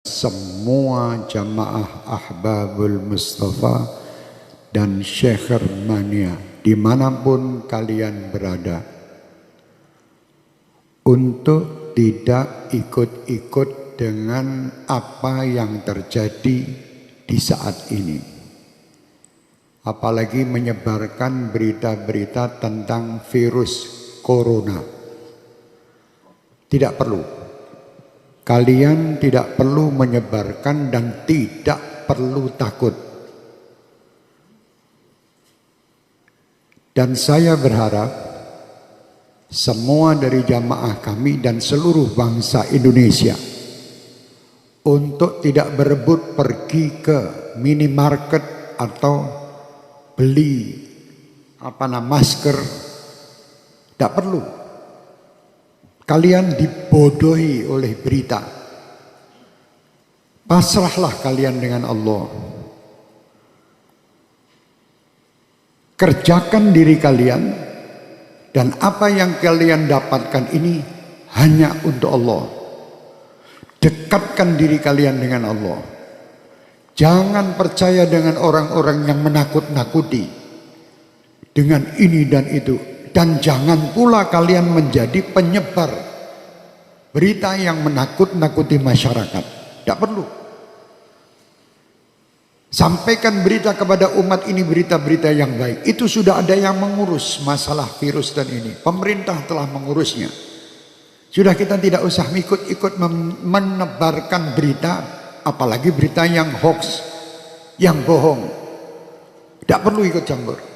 semua jamaah Ahbabul Mustafa dan Syekh Mania dimanapun kalian berada, untuk tidak ikut-ikut dengan apa yang terjadi di saat ini, apalagi menyebarkan berita-berita tentang virus corona. Tidak perlu. Kalian tidak perlu menyebarkan dan tidak perlu takut. Dan saya berharap semua dari jamaah kami dan seluruh bangsa Indonesia untuk tidak berebut pergi ke minimarket atau beli masker. Tidak perlu. Kalian dibodohi oleh berita. Pasrahlah kalian dengan Allah. Kerjakan diri kalian, dan apa yang kalian dapatkan ini hanya untuk Allah. Dekatkan diri kalian dengan Allah. Jangan percaya dengan orang-orang yang menakut-nakuti dengan ini dan itu. Dan jangan pula kalian menjadi penyebar berita yang menakut-nakuti masyarakat. Tidak perlu. Sampaikan berita kepada umat ini, berita-berita yang baik. Itu sudah ada yang mengurus masalah virus dan ini. Pemerintah telah mengurusnya. Sudah, kita tidak usah ikut-ikut menebarkan berita, apalagi berita yang hoax, yang bohong. Tidak perlu ikut campur.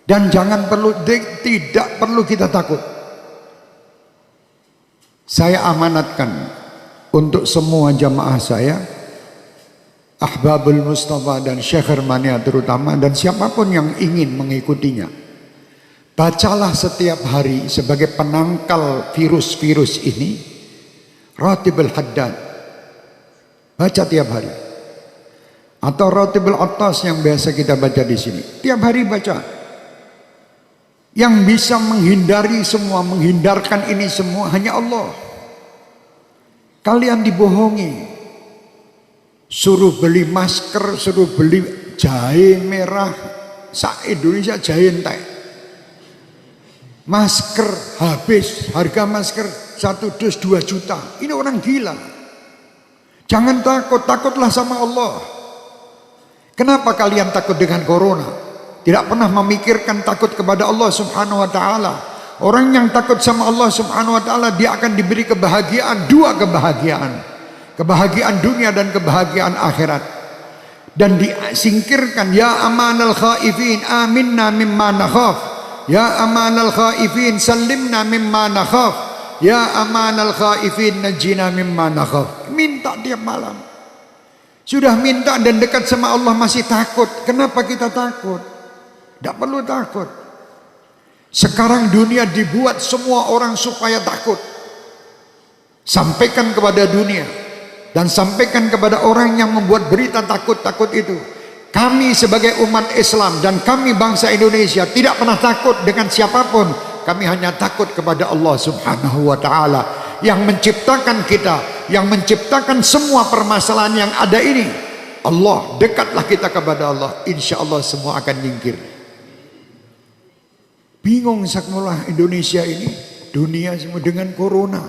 Dan tidak perlu kita takut. Saya amanatkan untuk semua jamaah saya, Ahbabul Mustafa dan Syekh Mania terutama, dan siapapun yang ingin mengikutinya, bacalah setiap hari sebagai penangkal virus-virus ini Ratibul Haddad. Baca tiap hari. Atau Ratibul Attas yang biasa kita baca di sini. Tiap hari baca. Yang bisa menghindari semua, menghindarkan ini semua hanya Allah. Kalian dibohongi. Suruh beli masker, suruh beli jahe merah. Se-Indonesia jahe entek. Masker habis, harga masker 1 dus 2 juta. Ini orang gila. Jangan takut, takutlah sama Allah. Kenapa kalian takut dengan corona? Tidak pernah memikirkan takut kepada Allah Subhanahu wa ta'ala. Orang yang takut sama Allah Subhanahu wa ta'ala, dia akan diberi kebahagiaan, 2 kebahagiaan. Kebahagiaan dunia dan kebahagiaan akhirat. Dan disingkirkan, ya amanal khaifin aminna mimma nakhaf. Ya amanal khaifin sallimna mimma nakhaf. Ya amanal khaifin najina mimma nakhaf. Minta tiap malam. Sudah minta dan dekat sama Allah masih takut. Kenapa kita takut? Tidak perlu takut. Sekarang dunia dibuat semua orang supaya takut. Sampaikan kepada dunia dan sampaikan kepada orang yang membuat berita takut-takut itu. Kami sebagai umat Islam dan kami bangsa Indonesia tidak pernah takut dengan siapapun. Kami hanya takut kepada Allah Subhanahu wa ta'ala yang menciptakan kita, yang menciptakan semua permasalahan yang ada ini. Allah, dekatlah kita kepada Allah, insya Allah semua akan nyingkir. Bingung sakmulah Indonesia ini, dunia semua dengan corona.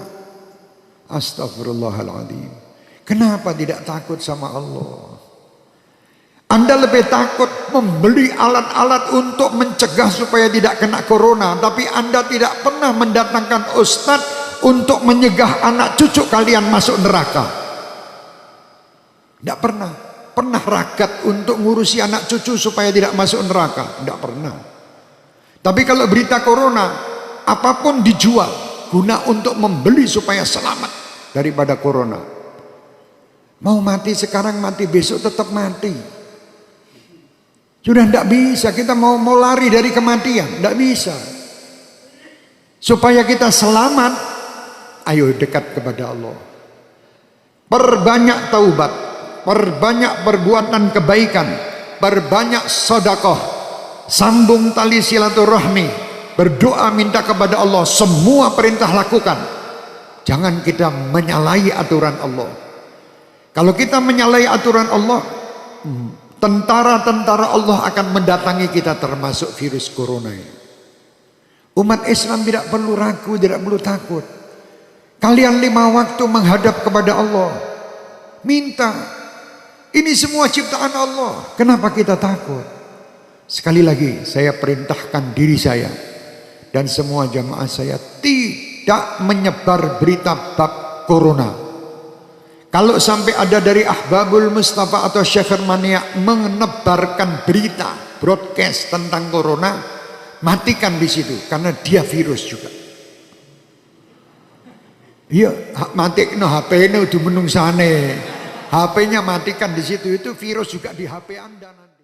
Astagfirullahaladzim. Kenapa tidak takut sama Allah? Anda lebih takut membeli alat-alat untuk mencegah supaya tidak kena corona, tapi Anda tidak pernah mendatangkan ustadz untuk menyegah anak cucu kalian masuk neraka. Tidak pernah. Pernah ragat untuk ngurusi anak cucu supaya tidak masuk neraka? Tidak pernah. Tapi kalau berita corona, apapun dijual guna untuk membeli supaya selamat daripada corona. Mau mati sekarang, mati besok tetap mati. Sudah tidak bisa, kita mau lari dari kematian, tidak bisa. Supaya kita selamat, ayo dekat kepada Allah. Perbanyak taubat, perbanyak perbuatan kebaikan, perbanyak sedekah. Sambung tali silaturahmi, berdoa minta kepada Allah, semua perintah lakukan. Jangan kita menyalahi aturan Allah. Kalau kita menyalahi aturan Allah, tentara-tentara Allah akan mendatangi kita, termasuk virus corona ini. Umat Islam tidak perlu ragu, tidak perlu takut. Kalian 5 waktu menghadap kepada Allah, minta. Ini semua ciptaan Allah. Kenapa kita takut? Sekali lagi saya perintahkan diri saya dan semua jamaah saya tidak menyebar berita bab corona. Kalau sampai ada dari Ahbabul Mustafa atau Syekh Mania menebarkan berita broadcast tentang corona, matikan di situ, karena dia virus juga. Iya, mati no HP ini udah menungsane. HP-nya matikan di situ, itu virus juga di HP Anda nanti.